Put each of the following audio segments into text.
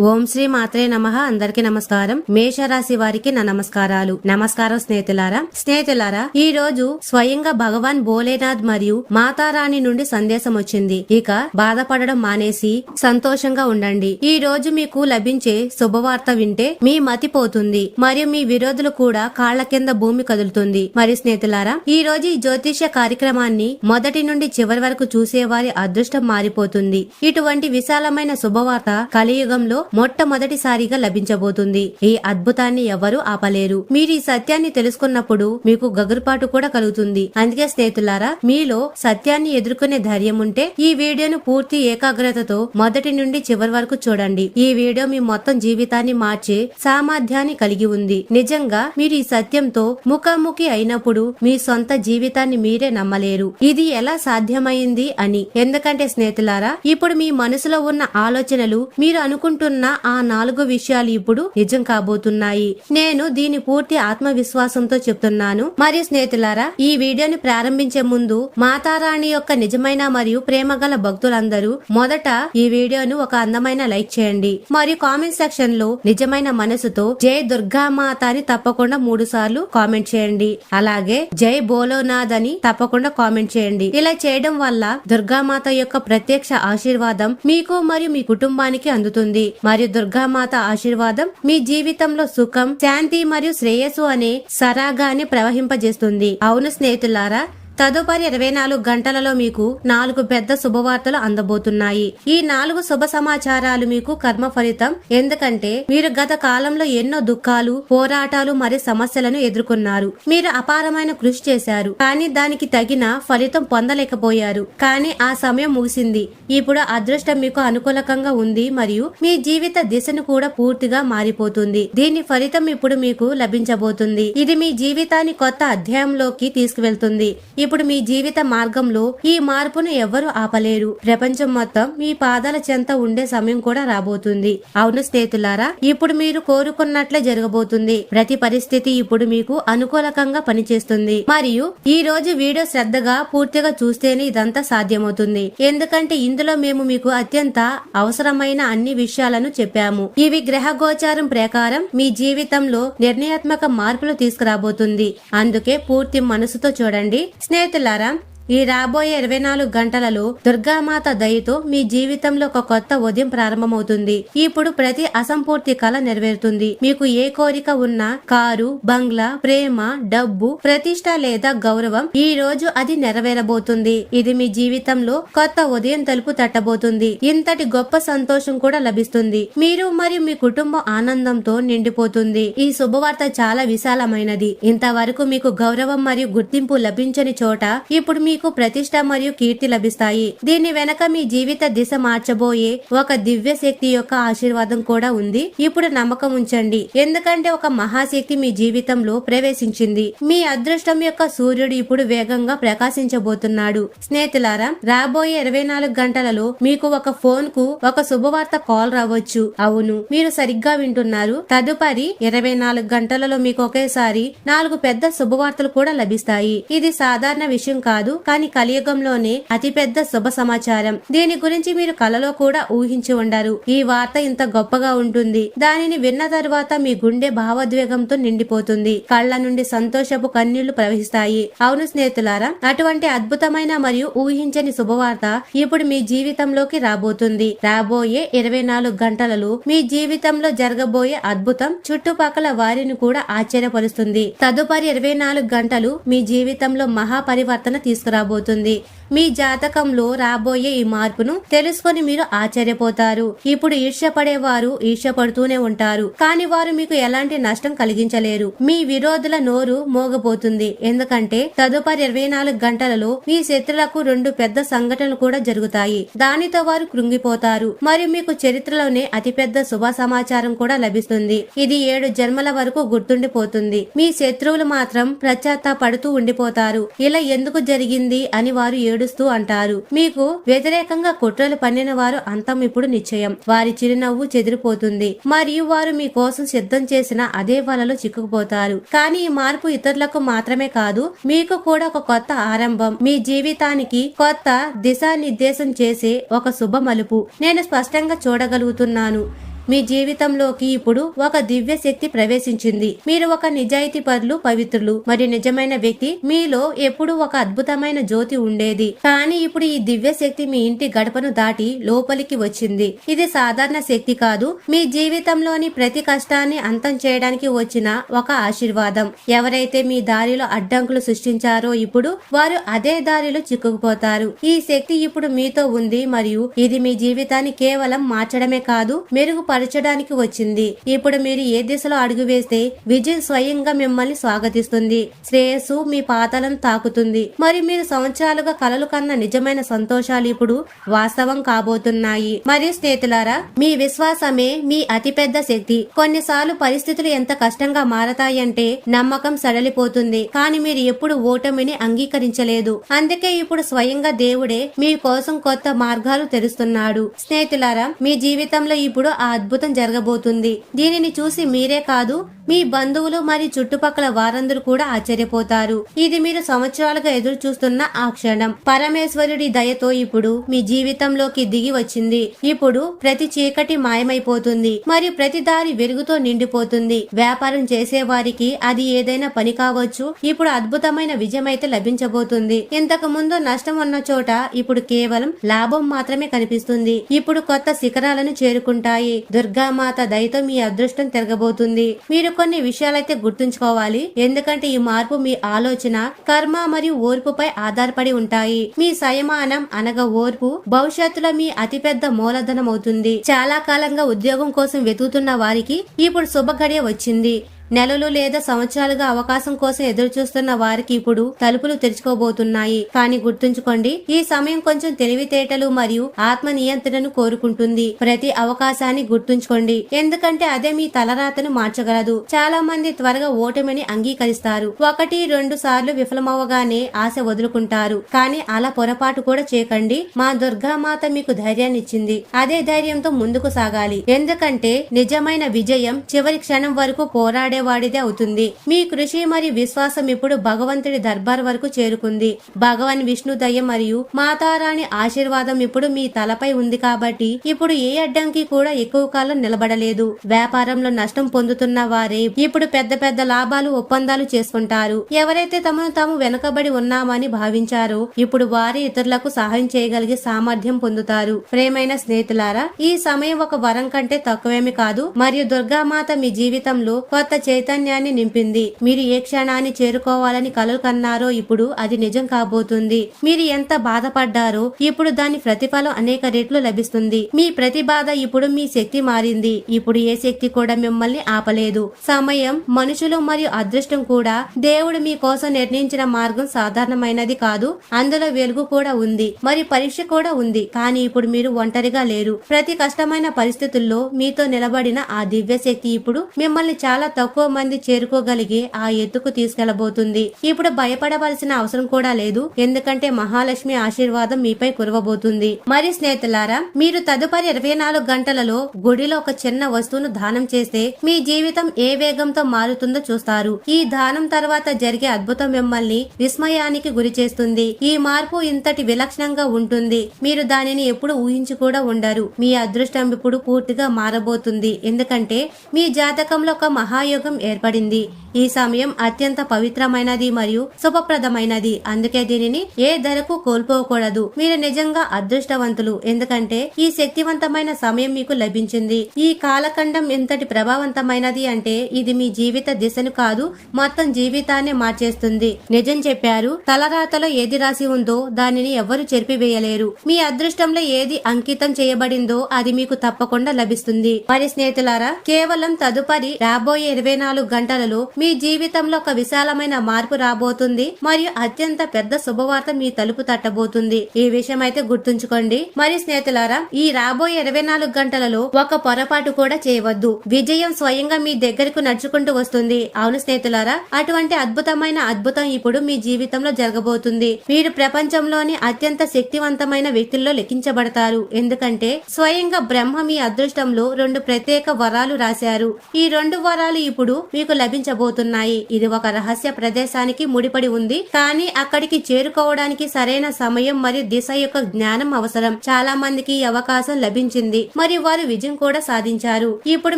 ఓం శ్రీ మాత్రే నమః. అందరికీ నమస్కారం. మేషరాశి వారికి నా నమస్కారాలు. నమస్కారం స్నేహితులారా, ఈ రోజు స్వయంగా భగవాన్ భోలేనాథ్ మరియు మాతారాణి నుండి సందేశం వచ్చింది. ఇక బాధపడడం మానేసి సంతోషంగా ఉండండి. ఈ రోజు మీకు లభించే శుభవార్త వింటే మీ మతి పోతుంది మరియు మీ విరోధులు కూడా కాళ్ల కింద భూమి కదులుతుంది. మరి స్నేహితులారా, ఈ రోజు ఈ జ్యోతిష్య కార్యక్రమాన్ని మొదటి నుండి చివరి వరకు చూసేవారి అదృష్టం మారిపోతుంది. ఇటువంటి విశాలమైన శుభవార్త కలియుగంలో మొట్టమొదటిసారిగా లభించబోతుంది. ఈ అద్భుతాన్ని ఎవరూ ఆపలేరు. మీరు ఈ సత్యాన్ని తెలుసుకున్నప్పుడు మీకు గగురుపాటు కూడా కలుగుతుంది. అందుకే స్నేహితులారా, మీలో సత్యాన్ని ఎదుర్కొనే ధైర్యం ఉంటే ఈ వీడియోను పూర్తి ఏకాగ్రతతో మొదటి నుండి చివరి వరకు చూడండి. ఈ వీడియో మీ మొత్తం జీవితాన్ని మార్చే సామర్థ్యాన్ని కలిగి ఉంది. నిజంగా మీరు ఈ సత్యంతో ముఖాముఖి అయినప్పుడు మీ సొంత జీవితాన్ని మీరే నమ్మలేరు ఇది ఎలా సాధ్యమైంది అని. ఎందుకంటే స్నేహితులారా, ఇప్పుడు మీ మనసులో ఉన్న ఆలోచనలు మీరు అనుకుంటున్న ఆ 4 విషయాలు ఇప్పుడు నిజం కాబోతున్నాయి. నేను దీని పూర్తి ఆత్మవిశ్వాసంతో చెప్తున్నాను. మరియు స్నేహితులారా, ఈ వీడియోని ప్రారంభించే ముందు మాతారాణి యొక్క నిజమైన మరియు ప్రేమగల భక్తులందరూ మొదట ఈ వీడియోను ఒక అందమైన లైక్ చేయండి మరియు కామెంట్ సెక్షన్ లో నిజమైన మనసుతో జై దుర్గామాత అని తప్పకుండా 3 సార్లు కామెంట్ చేయండి. అలాగే జై భోలోనాథ్ అని తప్పకుండా కామెంట్ చేయండి. ఇలా చేయడం వల్ల దుర్గామాత యొక్క ప్రత్యక్ష ఆశీర్వాదం మీకు మరియు మీ కుటుంబానికి అందుతుంది. మరియు దుర్గామాత ఆశీర్వాదం మీ జీవితంలో సుఖం, శాంతి మరియు శ్రేయస్సు అనే సరాగాన్ని ప్రవహింపజేస్తుంది. అవును స్నేహితులారా, తదుపరి 24 గంటలలో మీకు 4 పెద్ద శుభవార్తలు అందబోతున్నాయి. ఈ 4 శుభ సమాచారాలు మీకు కర్మ ఫలితం. ఎందుకంటే మీరు గత కాలంలో ఎన్నో దుఃఖాలు, పోరాటాలు మరియు సమస్యలను ఎదుర్కొన్నారు. మీరు అపారమైన కృషి చేశారు, కానీ దానికి తగిన ఫలితం పొందలేకపోయారు. కానీ ఆ సమయం ముగిసింది. ఇప్పుడు అదృష్టం మీకు అనుకూలకంగా ఉంది మరియు మీ జీవిత దిశను కూడా పూర్తిగా మారిపోతుంది. దీని ఫలితం ఇప్పుడు మీకు లభించబోతుంది. ఇది మీ జీవితాన్ని కొత్త అధ్యాయంలోకి తీసుకువెళ్తుంది. ఇప్పుడు మీ జీవిత మార్గంలో ఈ మార్పును ఎవ్వరూ ఆపలేరు. ప్రపంచం మొత్తం మీ పాదాల చెంత ఉండే సమయం కూడా రాబోతుంది. అవును స్నేహితులారా, ఇప్పుడు మీరు కోరుకున్నట్లే జరగబోతుంది. ప్రతి పరిస్థితి ఇప్పుడు మీకు అనుకూలకంగా పనిచేస్తుంది. మరియు ఈ రోజు వీడియో శ్రద్ధగా పూర్తిగా చూస్తేనే ఇదంతా సాధ్యమవుతుంది. ఎందుకంటే ఇందులో మేము మీకు అత్యంత అవసరమైన అన్ని విషయాలను చెప్పాము. ఇవి గ్రహ గోచారం ప్రకారం మీ జీవితంలో నిర్ణయాత్మక మార్పులు తీసుకురాబోతుంది. అందుకే పూర్తి మనసుతో చూడండి. స్నేహితులారా, ఈ రాబోయే 24 గంటలలో దుర్గామాత దయతో మీ జీవితంలో ఒక కొత్త ఉదయం ప్రారంభమవుతుంది. ఇప్పుడు ప్రతి అసంపూర్తి కళ నెరవేరుతుంది. మీకు ఏ కోరిక ఉన్నా, కారు, బంగ్లా, ప్రేమ, డబ్బు, ప్రతిష్ట లేదా గౌరవం, ఈ రోజు అది నెరవేరబోతుంది. ఇది మీ జీవితంలో కొత్త ఉదయం తలుపు తట్టబోతుంది. ఇంతటి గొప్ప సంతోషం కూడా లభిస్తుంది. మీరు మరియు మీ కుటుంబం ఆనందంతో నిండిపోతుంది. ఈ శుభవార్త చాలా విశాలమైనది. ఇంతవరకు మీకు గౌరవం మరియు గుర్తింపు లభించని చోట ఇప్పుడు మీకు ప్రతిష్ట మరియు కీర్తి లభిస్తాయి. దీని వెనక మీ జీవిత దిశ మార్చబోయే ఒక దివ్య శక్తి యొక్క ఆశీర్వాదం కూడా ఉంది. ఇప్పుడు నమ్మకం ఉంచండి, ఎందుకంటే ఒక మహాశక్తి మీ జీవితంలో ప్రవేశించింది. మీ అదృష్టం యొక్క సూర్యుడు ఇప్పుడు వేగంగా ప్రకాశించబోతున్నాడు. స్నేహితులారా, రాబోయే 24 గంటలలో మీకు ఒక ఫోన్ కు ఒక శుభవార్త కాల్ రావచ్చు. అవును, మీరు సరిగ్గా వింటున్నారు. తదుపరి 24 గంటలలో మీకు ఒకేసారి 4 పెద్ద శుభవార్తలు కూడా లభిస్తాయి. ఇది సాధారణ విషయం కాదు, కానీ కలియుగంలోనే అతిపెద్ద శుభ సమాచారం. దీని గురించి మీరు కలలో కూడా ఊహించి ఉండరు. ఈ వార్త ఇంత గొప్పగా ఉంటుంది. దానిని విన్న తరువాత మీ గుండె భావోద్వేగంతో నిండిపోతుంది. కళ్ళ నుండి సంతోషపు కన్నీళ్లు ప్రవహిస్తాయి. అవును స్నేహితులారా, అటువంటి అద్భుతమైన మరియు ఊహించని శుభవార్త ఇప్పుడు మీ జీవితంలోకి రాబోతుంది. రాబోయే 24 గంటలలో మీ జీవితంలో జరగబోయే అద్భుతం చుట్టుపక్కల వారిని కూడా ఆశ్చర్యపరుస్తుంది. తదుపరి 24 గంటలు మీ జీవితంలో మహాపరివర్తన తీసుకురాబోతుంది. మీ జాతకంలో రాబోయే ఈ మార్పును తెలుసుకొని మీరు ఆశ్చర్యపోతారు. ఇప్పుడు ఈర్ష్యపడేవారు ఈర్ష్యపడుతూనే ఉంటారు, కానీ వారు మీకు ఎలాంటి నష్టం కలిగించలేరు. మీ విరోధుల నోరు మోగబోతుంది. ఎందుకంటే తదుపరి 24 గంటలలో మీ శత్రులకు 2 పెద్ద సంఘటనలు కూడా జరుగుతాయి. దానితో వారు కృంగిపోతారు మరియు మీకు చరిత్రలోనే అతిపెద్ద శుభ సమాచారం కూడా లభిస్తుంది. ఇది 7 జన్మల వరకు గుర్తుండిపోతుంది. మీ శత్రువులు మాత్రం పశ్చాత్తాపడుతూ ఉండిపోతారు. ఇలా ఎందుకు జరిగింది అని వారు ఏడుస్తూ అంటారు. మీకు వ్యతిరేకంగా కుట్రలు పన్నిన వారు అంతం ఇప్పుడు నిశ్చయం. వారి చిరునవ్వు చెదిరిపోతుంది మరియు వారు మీ కోసం సిద్ధం చేసిన అదే వలలో చిక్కుకుపోతారు. కానీ ఈ మార్పు ఇతరులకు మాత్రమే కాదు, మీకు కూడా ఒక కొత్త ఆరంభం, మీ జీవితానికి కొత్త దిశానిర్దేశం చేసే ఒక శుభ మలుపు నేను స్పష్టంగా చూడగలుగుతున్నాను. మీ జీవితంలోకి ఇప్పుడు ఒక దివ్య శక్తి ప్రవేశించింది. మీరు ఒక నిజాయితీ పరులు, పవిత్రులు మరియు నిజమైన వ్యక్తి. మీలో ఎప్పుడు ఒక అద్భుతమైన జ్యోతి ఉండేది, కానీ ఇప్పుడు ఈ దివ్య శక్తి మీ ఇంటి గడపను దాటి లోపలికి వచ్చింది. ఇది సాధారణ శక్తి కాదు, మీ జీవితంలోని ప్రతి కష్టాన్ని అంతం చేయడానికి వచ్చిన ఒక ఆశీర్వాదం. ఎవరైతే మీ దారిలో అడ్డంకులు సృష్టించారో ఇప్పుడు వారు అదే దారిలో చిక్కుకుపోతారు. ఈ శక్తి ఇప్పుడు మీతో ఉంది మరియు ఇది మీ జీవితాన్ని కేవలం మార్చడమే కాదు, మెరుగుపరచడానికి వచ్చింది. ఇప్పుడు మీరు ఏ దిశలో అడుగు వేస్తే విజయం స్వయంగా మిమ్మల్ని స్వాగతిస్తుంది. శ్రేయస్సు మీ పాతాలను తాకుతుంది మరియు మీరు సంవత్సరాలుగా కలలు కన్న నిజమైన సంతోషాలు ఇప్పుడు వాస్తవం కాబోతున్నాయి. మరియు స్నేహితులారా, మీ విశ్వాసమే మీ అతిపెద్ద శక్తి. కొన్నిసార్లు పరిస్థితులు ఎంత కష్టంగా మారతాయంటే నమ్మకం సడలిపోతుంది, కానీ మీరు ఎప్పుడు ఓటమిని అంగీకరించలేదు. అందుకే ఇప్పుడు స్వయంగా దేవుడే మీ కోసం కొత్త మార్గాలు తెరుస్తున్నాడు. స్నేహితులారా, మీ జీవితంలో ఇప్పుడు ఆ అద్భుతం జరగబోతుంది. దీనిని చూసి మీరే కాదు, మీ బంధువులు మరియు చుట్టుపక్కల వారందరూ కూడా ఆశ్చర్యపోతారు. ఇది మీరు సంవత్సరాలుగా ఎదురు చూస్తున్న ఆ క్షణం పరమేశ్వరుడి దయతో ఇప్పుడు మీ జీవితంలోకి దిగి వచ్చింది. ఇప్పుడు ప్రతి చీకటి మాయమైపోతుంది మరియు ప్రతి దారి వెలుగుతో నిండిపోతుంది. వ్యాపారం చేసే వారికి అది ఏదైనా పని కావచ్చు, ఇప్పుడు అద్భుతమైన విజయం అయితే లభించబోతుంది. ఇంతకు ముందు నష్టం ఉన్న చోట ఇప్పుడు కేవలం లాభం మాత్రమే కనిపిస్తుంది. ఇప్పుడు కొత్త శిఖరాలను చేరుకుంటాయి. దుర్గామాత దయతో మీ అదృష్టం తిరగబోతుంది. మీరు కొన్ని విషయాలైతే గుర్తుంచుకోవాలి, ఎందుకంటే ఈ మార్పు మీ ఆలోచన, కర్మ మరియు ఓర్పుపై ఆధారపడి ఉంటాయి. మీ సంయమనం అనగా ఓర్పు భవిష్యత్తులో మీ అతిపెద్ద మూలధనం అవుతుంది. చాలా కాలంగా ఉద్యోగం కోసం వెతుకుతున్న వారికి ఇప్పుడు శుభ గడియ వచ్చింది. నెలలు లేదా సంవత్సరాలుగా అవకాశం కోసం ఎదురు చూస్తున్న వారికి ఇప్పుడు తలుపులు తెరుచుకోబోతున్నాయి. కానీ గుర్తుంచుకోండి, ఈ సమయం కొంచెం తెలివితేటలు మరియు ఆత్మ నియంత్రణను కోరుకుంటుంది. ప్రతి అవకాశాన్ని గుర్తుంచుకోండి, ఎందుకంటే అదే మీ తలరాతను మార్చగలదు. చాలా మంది త్వరగా ఓటమిని అంగీకరిస్తారు. 1-2 సార్లు విఫలమవగానే ఆశ వదులుకుంటారు. కానీ అలా పొరపాటు కూడా చేయకండి. మా దుర్గామాత మీకు ధైర్యాన్ని ఇచ్చింది. అదే ధైర్యంతో ముందుకు సాగాలి, ఎందుకంటే నిజమైన విజయం చివరి క్షణం వరకు పోరాడే వాడిదే అవుతుంది. మీ కృషి మరియు విశ్వాసం ఇప్పుడు భగవంతుడి దర్బార్ వరకు చేరుకుంది. భగవాన్ విష్ణు దయ మరియు మాతారాణి ఆశీర్వాదం ఇప్పుడు మీ తలపై ఉంది. కాబట్టి ఇప్పుడు ఏ అడ్డంకి కూడా ఎక్కువ కాలం నిలబడలేదు. వ్యాపారంలో నష్టం పొందుతున్న వారే ఇప్పుడు పెద్ద పెద్ద లాభాలు, ఒప్పందాలు చేసుకుంటారు. ఎవరైతే తమను తాము వెనుకబడి ఉన్నామని భావించారో ఇప్పుడు వారి ఇతరులకు సహాయం చేయగలిగే సామర్థ్యం పొందుతారు. ప్రేమైన స్నేహితులారా, ఈ సమయం ఒక వరం కంటే తక్కువేమి కాదు మరియు దుర్గామాత మీ జీవితంలో కొత్త చైతన్యాన్ని నింపింది. మీరు ఏ క్షణాన్ని చేరుకోవాలని కలలు కన్నారో ఇప్పుడు అది నిజం కాబోతుంది. మీరు ఎంత బాధపడ్డారో ఇప్పుడు దాని ప్రతిఫలం అనేక రెట్లు లభిస్తుంది. మీ ప్రతి బాధ ఇప్పుడు మీ శక్తి మారింది. ఇప్పుడు ఏ శక్తి కూడా మిమ్మల్ని ఆపలేదు. సమయం, మనుషులు మరియు అదృష్టం కూడా దేవుడు మీ కోసం నిర్ణయించిన మార్గం సాధారణమైనది కాదు. అందులో వెలుగు కూడా ఉంది మరియు పరీక్ష కూడా ఉంది. కానీ ఇప్పుడు మీరు ఒంటరిగా లేరు. ప్రతి కష్టమైన పరిస్థితుల్లో మీతో నిలబడిన ఆ దివ్య శక్తి ఇప్పుడు మిమ్మల్ని చాలా తక్కువ మంది చేరుకోగలిగే ఆ ఎత్తుకు తీసుకెళ్లబోతుంది. ఇప్పుడు భయపడవలసిన అవసరం కూడా లేదు, ఎందుకంటే మహాలక్ష్మి ఆశీర్వాదం మీపై కురవబోతుంది. మరి స్నేహితులారా, మీరు తదుపరి 24 గంటలలో గుడిలో ఒక చిన్న వస్తువును దానం చేస్తే మీ జీవితం ఏ వేగంతో మారుతుందో చూస్తారు. ఈ దానం తర్వాత జరిగే అద్భుతం మిమ్మల్ని విస్మయానికి గురి చేస్తుంది. ఈ మార్పు ఇంతటి విలక్షణంగా ఉంటుంది, మీరు దానిని ఎప్పుడు ఊహించి కూడా ఉండరు. మీ అదృష్టం ఇప్పుడు పూర్తిగా మారబోతుంది, ఎందుకంటే మీ జాతకంలో ఒక మహాయోగం ఏర్పడింది. ఈ సమయం అత్యంత పవిత్రమైనది మరియు శుభప్రదమైనది. అందుకే దీనిని ఏ ధరకు కోల్పోకూడదు. మీరు నిజంగా అదృష్టవంతులు, ఎందుకంటే ఈ శక్తివంతమైన సమయం మీకు లభించింది. ఈ కాలఖండం ఎంతటి ప్రభావవంతమైనది అంటే ఇది మీ జీవిత దిశను కాదు, మొత్తం జీవితాన్ని మార్చేస్తుంది. నిజం చెప్పారు, తలరాతలో ఏది రాసి ఉందో దానిని ఎవరు చెరిపివేయలేరు. మీ అదృష్టంలో ఏది అంకితం చేయబడిందో అది మీకు తప్పకుండా లభిస్తుంది. మరి స్నేహితులారా, కేవలం తదుపరి రాబోయే 24 గంటలలో మీ జీవితంలో ఒక విశాలమైన మార్పు రాబోతుంది మరియు అత్యంత పెద్ద శుభవార్త మీ తలుపు తట్టబోతుంది. ఈ విషయం అయితే గుర్తుంచుకోండి. మరి స్నేహితులారా, ఈ రాబోయే 24 గంటలలో ఒక పొరపాటు కూడా చేయవద్దు. విజయం స్వయంగా మీ దగ్గరకు నడుచుకుంటూ వస్తుంది. అవును స్నేహితులారా, అటువంటి అద్భుతమైన అద్భుతం ఇప్పుడు మీ జీవితంలో జరగబోతుంది. మీరు ప్రపంచంలోని అత్యంత శక్తివంతమైన వ్యక్తుల్లో లెక్కించబడతారు, ఎందుకంటే స్వయంగా బ్రహ్మ మీ అదృష్టంలో 2 ప్రత్యేక వరాలు రాశారు. ఈ 2 వరాలు ఇప్పుడు మీకు లభించబోతుంది. ఉండబోతున్నాయి. ఇది ఒక రహస్య ప్రదేశానికి ముడిపడి ఉంది, కానీ అక్కడికి చేరుకోవడానికి సరైన సమయం మరియు దిశ యొక్క జ్ఞానం అవసరం. చాలా మందికి ఈ అవకాశం లభించింది మరియు వారు విజయం కూడా సాధించారు. ఇప్పుడు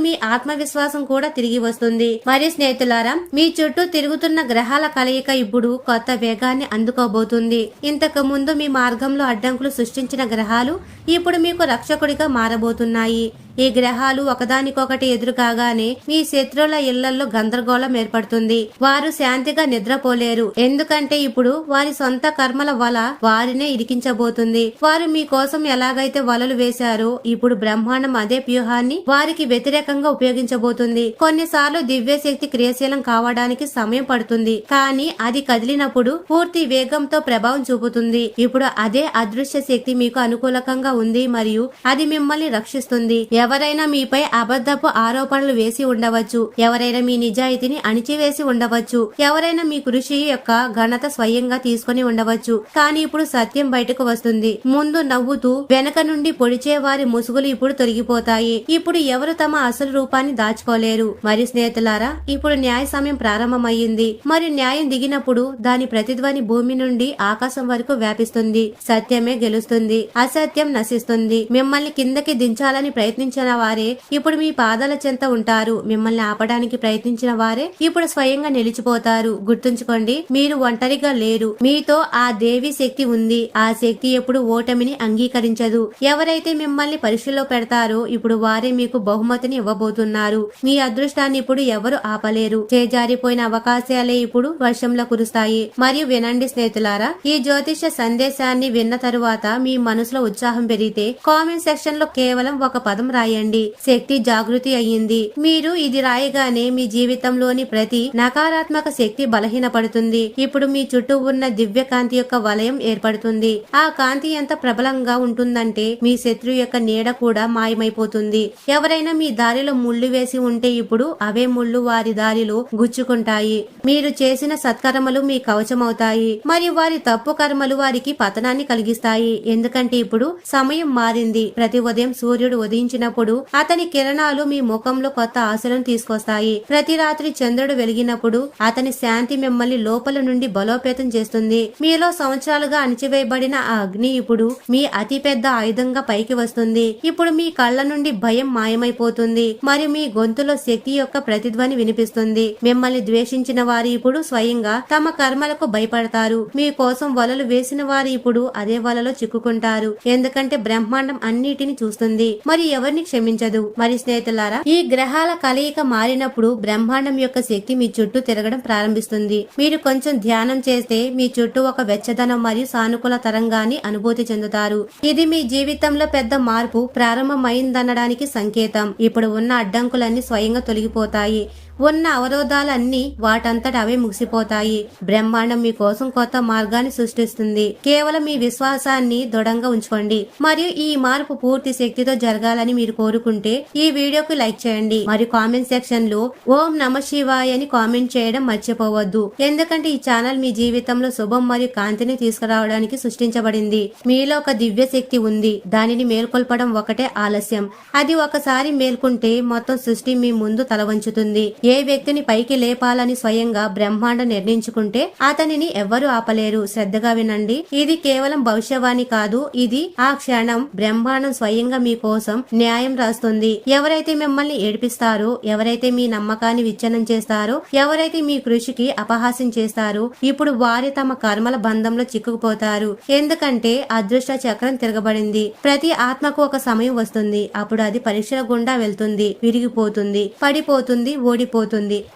మీ ఆత్మవిశ్వాసం కూడా తిరిగి వస్తుంది. మరి స్నేహితులారా, మీ చుట్టూ తిరుగుతున్న గ్రహాల కలయిక ఇప్పుడు కొత్త వేగాన్ని అందుకోబోతుంది. ఇంతకు ముందు మీ మార్గంలో అడ్డంకులు సృష్టించిన గ్రహాలు ఇప్పుడు మీకు రక్షకుడిగా మారబోతున్నాయి. ఈ గ్రహాలు ఒకదానికొకటి ఎదురు కాగానే మీ శత్రువుల ఇళ్లలో గందరగోళం ఏర్పడుతుంది. వారు శాంతిగా నిద్రపోలేరు, ఎందుకంటే ఇప్పుడు వారి సొంత కర్మల వల వారినే ఇరికించబోతుంది. వారు మీ కోసం ఎలాగైతే వలలు వేశారో ఇప్పుడు బ్రహ్మాండం అదే వ్యూహాన్ని వారికి వ్యతిరేకంగా ఉపయోగించబోతుంది. కొన్నిసార్లు దివ్య శక్తి క్రియాశీలం కావడానికి సమయం పడుతుంది, కానీ అది కదిలినప్పుడు పూర్తి వేగంతో ప్రభావం చూపుతుంది. ఇప్పుడు అదే అదృశ్య శక్తి మీకు అనుకూలకంగా ఉంది మరియు అది మిమ్మల్ని రక్షిస్తుంది. ఎవరైనా మీపై అబద్ధపు ఆరోపణలు వేసి ఉండవచ్చు, ఎవరైనా మీ నిజాయితీని అణిచివేసి ఉండవచ్చు, ఎవరైనా మీ కృషి యొక్క ఘనత స్వయంగా తీసుకుని ఉండవచ్చు. కానీ ఇప్పుడు సత్యం బయటకు వస్తుంది. ముందు నవ్వుతూ వెనక నుండి పొడిచే వారి ముసుగులు ఇప్పుడు తొలగిపోతాయి. ఇప్పుడు ఎవరు తమ అసలు రూపాన్ని దాచుకోలేరు. మరి స్నేహితులారా, ఇప్పుడు న్యాయ సమయం ప్రారంభమయ్యింది. మరి న్యాయం దిగినప్పుడు దాని ప్రతిధ్వని భూమి నుండి ఆకాశం వరకు వ్యాపిస్తుంది. సత్యమే గెలుస్తుంది, అసత్యం నశిస్తుంది. మిమ్మల్ని కిందకి దించాలని ప్రయత్నించిన వారే ఇప్పుడు మీ పాదాల చెంత ఉంటారు. మిమ్మల్ని ఆపడానికి ప్రయత్నించిన వారే ఇప్పుడు స్వయంగా నిలిచిపోతారు. గుర్తుంచుకోండి, మీరు ఒంటరిగా లేరు. మీతో ఆ దేవి శక్తి ఉంది. ఆ శక్తి ఎప్పుడు ఓటమిని అంగీకరించదు. ఎవరైతే మిమ్మల్ని పరీక్షలో పెడతారో ఇప్పుడు వారే మీకు బహుమతిని ఇవ్వబోతున్నారు. మీ అదృష్టాన్ని ఇప్పుడు ఎవరు ఆపలేరు. చేజారిపోయిన అవకాశాలే ఇప్పుడు వర్షంలో కురుస్తాయి. మరియు వినండి స్నేహితులారా, ఈ జ్యోతిష సందేశాన్ని విన్న తరువాత మీ మనసులో ఉత్సాహం పెరిగితే కామెంట్ సెక్షన్ లో కేవలం ఒక పదం రాయండి, శక్తి జాగృతి అయ్యింది. మీరు ఇది రాయగానే మీ జీవితంలోని ప్రతి నకారాత్మక శక్తి బలహీనపడుతుంది. ఇప్పుడు మీ చుట్టూ ఉన్న దివ్య కాంతి యొక్క వలయం ఏర్పడుతుంది. ఆ కాంతి ఎంత ప్రబలంగా ఉంటుందంటే మీ శత్రువు యొక్క నీడ కూడా మాయమైపోతుంది. ఎవరైనా మీ దారిలో ముళ్ళు వేసి ఉంటే ఇప్పుడు అవే ముళ్ళు వారి దారిలో గుచ్చుకుంటాయి. మీరు చేసిన సత్కర్మలు మీ కవచమవుతాయి మరియు వారి తప్పు కర్మలు వారికి పతనాన్ని కలిగిస్తాయి. ఎందుకంటే ఇప్పుడు సమయం మారింది. ప్రతి ఉదయం సూర్యుడు ఉదయించినప్పుడు అతని కిరణాలు మీ ముఖంలో కొత్త ఆశలను తీసుకొస్తాయి. ప్రతి రాత్రి చంద్రుడు వెలిగినప్పుడు అతని శాంతి మిమ్మల్ని లోపల నుండి బలోపేతం చేస్తుంది. మీలో సంవత్సరాలుగా అణిచివేయబడిన ఆ అగ్ని ఇప్పుడు మీ అతి పెద్ద ఆయుధంగా పైకి వస్తుంది. ఇప్పుడు మీ కళ్ళ నుండి భయం మాయమైపోతుంది మరియు మీ గొంతులో శక్తి యొక్క ప్రతిధ్వని వినిపిస్తుంది. మిమ్మల్ని ద్వేషించిన వారు ఇప్పుడు స్వయంగా తమ కర్మలకు భయపడతారు. మీ కోసం వలలు వేసిన వారు ఇప్పుడు అదే వలలో చిక్కుకుంటారు, ఎందుకంటే బ్రహ్మాండం అన్నిటిని చూస్తుంది మరి ఎవరిని క్షమించదు. మరి స్నేహితులారా, ఈ గ్రహాల కలయిక మారినప్పుడు బ్రహ్మాండం యొక్క శక్తి మీ చుట్టూ తిరగడం ప్రారంభిస్తుంది. మీరు కొంచెం ధ్యానం చేస్తే మీ చుట్టూ ఒక వెచ్చదనం మరియు సానుకూల తరంగాన్ని అనుభూతి చెందుతారు. ఇది మీ జీవితంలో పెద్ద మార్పు ప్రారంభమైందనడానికి సంకేతం. ఇప్పుడు ఉన్న అడ్డంకులన్నీ స్వయంగా తొలగిపోతాయి. ఉన్న అవరోధాలన్నీ వాటంతట అవే ముగిసిపోతాయి. బ్రహ్మాండం మీకోసం కొత్త మార్గాన్ని సృష్టిస్తుంది. కేవలం మీ విశ్వాసాన్ని దృఢంగా ఉంచుకోండి మరియు ఈ మార్పు పూర్తి శక్తితో జరగాలని మీరు కోరుకుంటే ఈ వీడియోకి లైక్ చేయండి మరియు కామెంట్ సెక్షన్ లో ఓం నమ శివాయ అని కామెంట్ చేయడం మర్చిపోవద్దు. ఎందుకంటే ఈ ఛానల్ మీ జీవితంలో శుభం మరియు కాంతిని తీసుకురావడానికి సృష్టించబడింది. మీలో ఒక దివ్య శక్తి ఉంది. దానిని మేల్కొల్పడం ఒకటే ఆలస్యం. అది ఒకసారి మేల్కొంటే మొత్తం సృష్టి మీ ముందు తలవంచుతుంది. ఏ వ్యక్తిని పైకి లేపాలని స్వయంగా బ్రహ్మాండం నిర్ణయించుకుంటే అతనిని ఎవ్వరూ ఆపలేరు. శ్రద్ధగా వినండి, ఇది కేవలం భవిష్యవాణి కాదు. ఇది ఆ క్షణం బ్రహ్మాండం స్వయంగా మీ కోసం న్యాయం రాస్తుంది. ఎవరైతే మిమ్మల్ని ఏడిపిస్తారో, ఎవరైతే మీ నమ్మకాన్ని విచ్ఛిన్నం చేస్తారో, ఎవరైతే మీ కృషికి అపహాస్యం చేస్తారో ఇప్పుడు వారి తమ కర్మల బంధంలో చిక్కుకుపోతారు. ఎందుకంటే అదృష్ట చక్రం తిరగబడింది. ప్రతి ఆత్మకు ఒక సమయం వస్తుంది. అప్పుడు అది పరీక్షల గుండా వెళ్తుంది, విరిగిపోతుంది, పడిపోతుంది, ఓడిపోతుంది.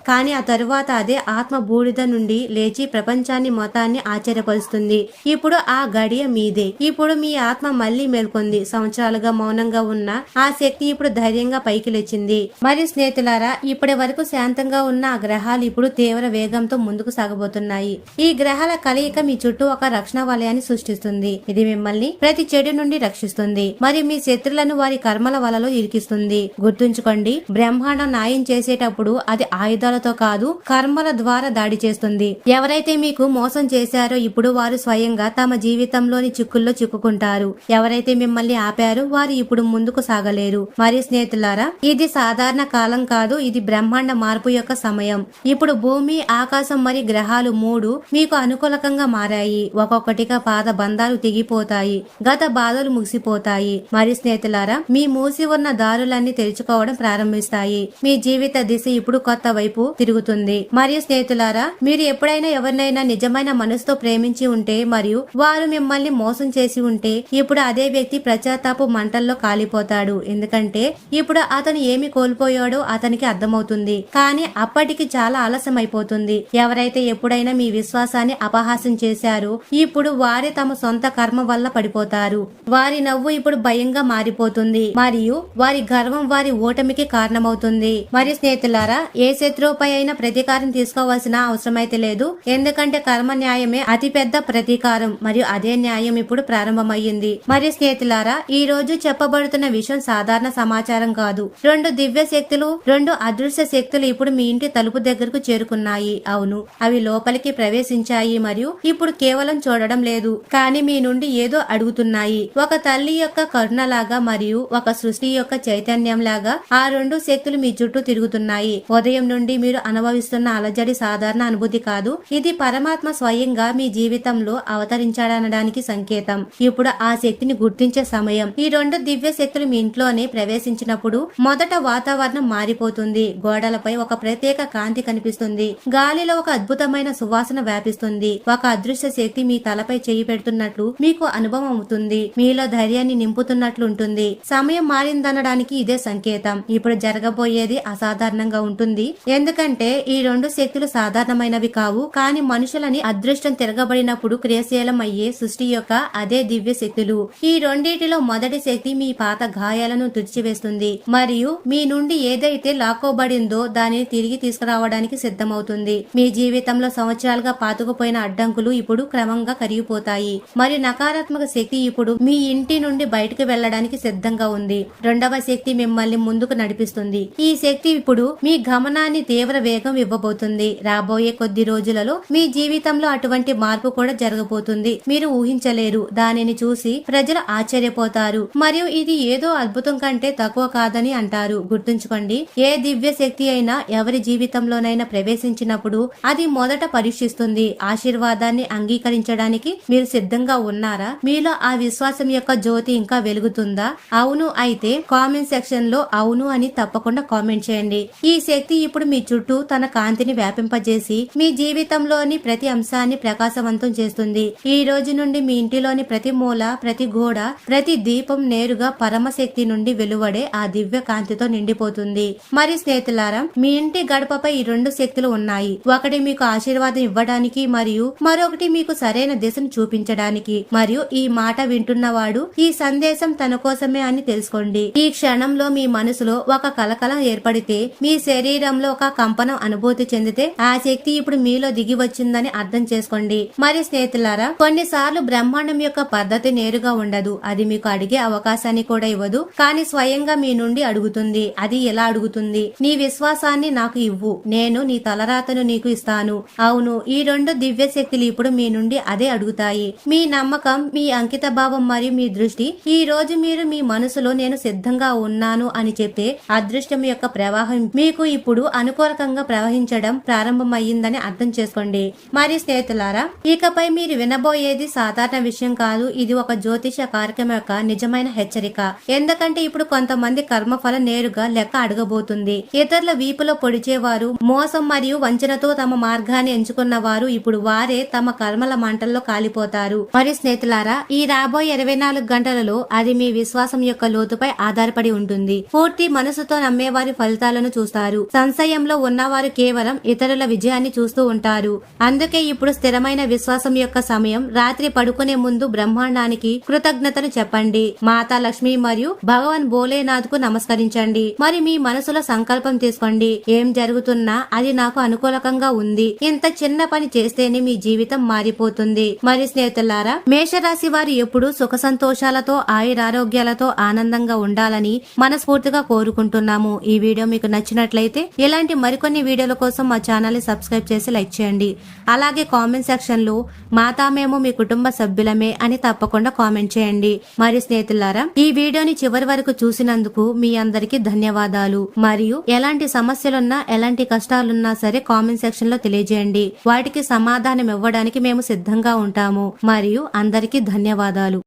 కానీ ఆ తరువాత అదే ఆత్మ బూడిద నుండి లేచి ప్రపంచాన్ని మొత్తాన్ని ఆశ్చర్యపరుస్తుంది. ఇప్పుడు ఆ గడియ మీదే. ఇప్పుడు మీ ఆత్మ మళ్లీ మేల్కొంది. సంవత్సరాలుగా మౌనంగా ఉన్న ఆ శక్తి ఇప్పుడు ధైర్యంగా పైకి లేచింది. మరియు స్నేహితులారా, ఇప్పటి వరకు శాంతంగా ఉన్న ఆ గ్రహాలు ఇప్పుడు తీవ్ర వేగంతో ముందుకు సాగబోతున్నాయి. ఈ గ్రహాల కలయిక మీ చుట్టూ ఒక రక్షణ వలయాన్ని సృష్టిస్తుంది. ఇది మిమ్మల్ని ప్రతి చెడు నుండి రక్షిస్తుంది మరియు మీ శత్రులను వారి కర్మల వలలో ఇరికిస్తుంది. గుర్తుంచుకోండి, బ్రహ్మాండం న్యాయం చేసేటప్పుడు అది ఆయుధాలతో కాదు, కర్మల ద్వారా దాడి చేస్తుంది. ఎవరైతే మీకు మోసం చేశారో ఇప్పుడు వారు స్వయంగా తమ జీవితంలోని చిక్కుల్లో చిక్కుకుంటారు. ఎవరైతే మిమ్మల్ని ఆపారో వారు ఇప్పుడు ముందుకు సాగలేరు. ఊహించలేరు. మరి స్నేహితులారా, ఇది సాధారణ కాలం కాదు, ఇది బ్రహ్మాండ మార్పు యొక్క సమయం. ఇప్పుడు భూమి, ఆకాశం మరియు గ్రహాలు 3 మీకు అనుకూలకంగా మారాయి. ఒక్కొక్కటిగా పాత బంధాలు తెగిపోతాయి, గత బాధలు ముగిసిపోతాయి. మరి స్నేహితులారా, మీ మూసి ఉన్న దారులన్నీ తెరుచుకోవడం ప్రారంభిస్తాయి. మీ జీవిత దిశ ఇప్పుడు కొత్త వైపు తిరుగుతుంది. మరియు స్నేహితులారా, మీరు ఎప్పుడైనా ఎవరినైనా నిజమైన మనసుతో ప్రేమించి ఉంటే మరియు వారు మిమ్మల్ని మోసం చేసి ఉంటే, ఇప్పుడు అదే వ్యక్తి పశ్చాత్తాప మంటల్లో కాలిపోతాడు. ఎందుకంటే ఇప్పుడు అతను ఏమి కోల్పోయాడో అతనికి అర్థమవుతుంది. కానీ అప్పటికి చాలా ఆలస్యం అయిపోతుంది. ఎవరైతే ఎప్పుడైనా మీ విశ్వాసాన్ని అపహాస్యం చేశారో ఇప్పుడు వారే తమ సొంత కర్మ వల్ల పడిపోతారు. వారి నవ్వు ఇప్పుడు భయంగా మారిపోతుంది మరియు వారి గర్వం వారి ఓటమికి కారణమవుతుంది. మరి స్నేహితులారా, ఏ శత్రువుపై అయినా ప్రతీకారం తీసుకోవాల్సిన అవసరమైతే లేదు. ఎందుకంటే కర్మ న్యాయమే అతి పెద్ద ప్రతీకారం మరియు అదే న్యాయం ఇప్పుడు ప్రారంభమయ్యింది. మరి స్నేహితులారా, ఈ రోజు చెప్పబడుతున్న విషయం సాధారణ సమాచారం కాదు. 2 దివ్య శక్తులు, 2 అదృశ్య శక్తులు ఇప్పుడు మీ ఇంటి తలుపు దగ్గరకు చేరుకున్నాయి. అవును, అవి లోపలికి ప్రవేశించాయి మరియు ఇప్పుడు కేవలం చూడడం లేదు, కానీ మీ నుండి ఏదో అడుగుతున్నాయి. ఒక తల్లి యొక్క కరుణలాగా మరియు ఒక సృష్టి యొక్క చైతన్యం లాగా ఆ 2 శక్తులు మీ చుట్టూ తిరుగుతున్నాయి. ఉదయం నుండి మీరు అనుభవిస్తున్న అలజడి సాధారణ అనుభూతి కాదు, ఇది పరమాత్మ స్వయంగా మీ జీవితంలో అవతరించాడనడానికి సంకేతం. ఇప్పుడు ఆ శక్తిని గుర్తించే సమయం. ఈ 2 దివ్య శక్తులు మీ ఇంట్లోనే ప్రవేశించినప్పుడు మొదట వాతావరణం మారిపోతుంది. గోడలపై ఒక ప్రత్యేక కాంతి కనిపిస్తుంది. గాలిలో ఒక అద్భుతమైన సువాసన వ్యాపిస్తుంది. ఒక అదృశ్య శక్తి మీ తలపై చేయి పెడుతున్నట్లు మీకు అనుభవం అవుతుంది. మీలో ధైర్యాన్ని నింపుతున్నట్లు ఉంటుంది. సమయం మారిందనడానికి ఇదే సంకేతం. ఇప్పుడు జరగబోయేది అసాధారణంగా ఉంటుంది, ఎందుకంటే ఈ 2 శక్తులు సాధారణమైనవి కావు, కానీ మనుషులని అదృష్టం తిరగబడినప్పుడు క్రియాశీలం అయ్యే సృష్టి యొక్క అదే దివ్య శక్తులు. ఈ రెండిటిలో మొదటి శక్తి మీ పాత గాయాలను తుడిచివేస్తుంది మరియు మీ నుండి ఏదైతే లాక్కోబడిందో దానిని తిరిగి తీసుకురావడానికి సిద్ధమవుతుంది. మీ జీవితంలో సంవత్సరాలుగా పాతుకుపోయిన అడ్డంకులు ఇప్పుడు క్రమంగా కరిగిపోతాయి మరియు నకారాత్మక శక్తి ఇప్పుడు మీ ఇంటి నుండి బయటకు వెళ్లడానికి సిద్ధంగా ఉంది. 2వ శక్తి మిమ్మల్ని ముందుకు నడిపిస్తుంది. ఈ శక్తి ఇప్పుడు మీ గమనాన్ని తీవ్ర వేగం ఇవ్వబోతుంది. రాబోయే కొద్ది రోజులలో మీ జీవితంలో అటువంటి మార్పు కూడా జరగబోతుంది. మీరు ఊహించలేరు. దానిని చూసి ప్రజలు ఆశ్చర్యపోతారు మరియు ఇది ఏదో అద్భుతం కంటే తక్కువ కాదని అంటారు. గుర్తుంచుకోండి, ఏ దివ్య శక్తి అయినా ఎవరి జీవితంలోనైనా ప్రవేశించినప్పుడు అది మొదట పరీక్షిస్తుంది. ఆశీర్వాదాన్ని అంగీకరించడానికి మీరు సిద్ధంగా ఉన్నారా? మీలో ఆ విశ్వాసం యొక్క జ్యోతి ఇంకా వెలుగుతుందా? అవును అయితే కామెంట్ సెక్షన్ లో అవును అని తప్పకుండా కామెంట్ చేయండి. ఈ శక్తి ఇప్పుడు మీ చుట్టూ తన కాంతిని వ్యాపింపజేసి మీ జీవితంలోని ప్రతి అంశాన్ని ప్రకాశవంతం చేస్తుంది. ఈ రోజు నుండి మీ ఇంటిలోని ప్రతి మూల, ప్రతి గోడ, ప్రతి దీపం నేరుగా పరమశక్తి నుండి వెలువడే ఆ దివ్య కాంతితో నిండిపోతుంది. మరి స్నేహితులారా, మీ ఇంటి గడపపై ఈ 2 శక్తులు ఉన్నాయి. ఒకటి మీకు ఆశీర్వాదం ఇవ్వడానికి మరియు మరొకటి మీకు సరైన దిశను చూపించడానికి. మరియు ఈ మాట వింటున్నవాడు ఈ సందేశం తన కోసమే అని తెలుసుకోండి. ఈ క్షణంలో మీ మనసులో ఒక కలకలం ఏర్పడితే, మీ శరీరంలో ఒక కంపనం అనుభూతి చెందితే ఆ శక్తి ఇప్పుడు మీలో దిగి వచ్చిందని అర్థం చేసుకోండి. మరి స్నేహితులారా, కొన్నిసార్లు బ్రహ్మాండం యొక్క పద్ధతి నేరుగా ఉండదు. అది మీకు అడిగే అవకాశాన్ని కూడా ఇవ్వదు, కానీ స్వయంగా మీ నుండి అడుగుతుంది. అది ఎలా అడుగుతుంది? నీ విశ్వాసాన్ని నాకు ఇవ్వు, నేను నీ తలరాతను నీకు ఇస్తాను. అవును, ఈ 2 దివ్య శక్తులు ఇప్పుడు మీ నుండి అదే అడుగుతాయి. మీ నమ్మకం, మీ అంకిత భావం మరియు మీ దృష్టి. ఈ రోజు మీరు మీ మనసులో నేను సిద్ధంగా ఉన్నాను అని చెప్తే అదృష్టం యొక్క ప్రవాహం మీకు ఇప్పుడు అనుకూలంగా ప్రవహించడం ప్రారంభమయ్యిందని అర్థం చేసుకోండి. మరి స్నేహితులారా, ఇకపై మీరు వినబోయేది సాధారణ విషయం కాదు. ఇది ఒక జ్యోతిష కార్యక్రమం యొక్క నిజమైన హెచ్చరిక. ఎందుకంటే ఇప్పుడు కొంతమంది కర్మఫలం నేరుగా లెక్క అడగబోతుంది. ఇతరుల వీపులో పొడిచేవారు, మోసం మరియు వంచనతో తమ మార్గాన్ని ఎంచుకున్న వారు ఇప్పుడు వారే తమ కర్మల మంటల్లో కాలిపోతారు. మరి స్నేహితులారా, ఈ రాబోయే 24 గంటలలో అది మీ విశ్వాసం యొక్క లోతుపై ఆధారపడి ఉంటుంది. పూర్తి మనసుతో నమ్మేవారి ఫలితాలను చూస్తారు. సంశయంలో ఉన్నవారు కేవలం ఇతరుల విజయాన్ని చూస్తూ ఉంటారు. అందుకే ఇప్పుడు స్థిరమైన విశ్వాసం యొక్క సమయం. రాత్రి పడుకునే ముందు బ్రహ్మాండానికి కృతజ్ఞతలు చెప్పండి. మాతా లక్ష్మి మరియు భగవాన్ భోలేనాథ్ కు నమస్కరించండి. మరి మీ మనసులో సంకల్పం తీసుకోండి. ఏం జరుగుతున్నా అది నాకు అనుకూలకంగా ఉంది. ఇంత చిన్న పని చేస్తేనే మీ జీవితం మారిపోతుంది. మరి స్నేహితులారా, మేషరాశి వారు ఎప్పుడు సుఖ సంతోషాలతో, ఆయురారోగ్యాలతో ఆనందంగా ఉండాలని మనస్ఫూర్తిగా కోరుకుంటున్నాము. ఈ వీడియో మీకు నచ్చినట్లయితే ఇలాంటి మరికొన్ని వీడియోల కోసం మా ఛానల్ ని సబ్స్క్రైబ్ చేసి లైక్ చేయండి. అలాగే కామెంట్ సెక్షన్ లో మాతా మేము మీ కుటుంబ సభ్యులమే అని తప్పకుండా కామెంట్ చేయండి. మరి స్నేహితులారా, ఈ వీడియోని చివరి వరకు చూసినందుకు మీ అందరికీ ధన్యవాదాలు. మరియు ఎలాంటి సమస్యలున్నా ఎలాంటి కష్టాలున్నా సరే కామెంట్ సెక్షన్ లో తెలియజేయండి. వాటికి సమాధానం ఇవ్వడానికి మేము సిద్ధంగా ఉంటాము. మరియు అందరికీ ధన్యవాదాలు.